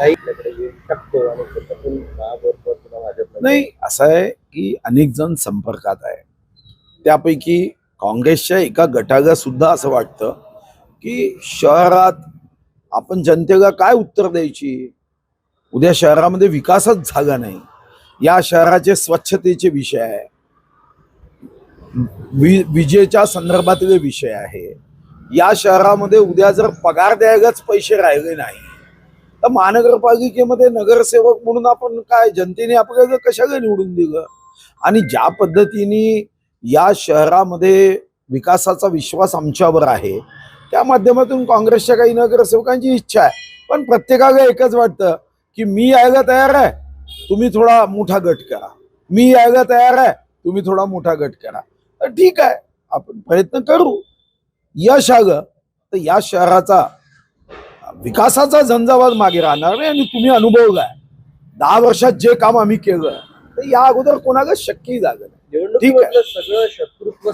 काही आपल्याकडे येऊ शकतो आणि त्याच्यातून महाबरोबर किंवा भाजप नाही, असं आहे की अनेक जण संपर्कात आहे. त्यापैकी काँग्रेसच्या एका गटाला सुद्धा असं वाटतं की शहरात आपण जनतेला काय उत्तर द्यायची. उद्या शहरामध्ये विकासच झाला नाही. या शहराचे स्वच्छतेचे विषय आहे, विजेच्या संदर्भातले विषय आहे. या शहरामध्ये उद्या जर पगार द्यायलाच पैसे राहिले नाही तर महानगरपालिकेमध्ये नगरसेवक म्हणून आपण काय, जनतेने आपल्याला कशाला निवडून दिलं. आणि ज्या पद्धतीने या शहरामध्ये विकासाचा विश्वास आमच्यावर आहे, त्या माध्यमातून काँग्रेसच्या काही नगरसेवकांची इच्छा आहे. पण प्रत्येकाला एकच वाटतं की मी यायला तयार आहे, तुम्ही थोडा मोठा गट करा. मी यायला तयार आहे, तुम्ही थोडा मोठा गट करा. तर ठीक आहे, आपण प्रयत्न करू. यश आलं तर या शहराचा विकासाचा झंझावात मागे राहणार नाही. आणि तुम्ही अनुभवलाय 10 वर्षात जे काम आम्ही केलं तर या अगोदर कोणाला शक्यही झालं नाही. ठीक आहे. निवडणुकीमधलं सगळं शत्रुत्व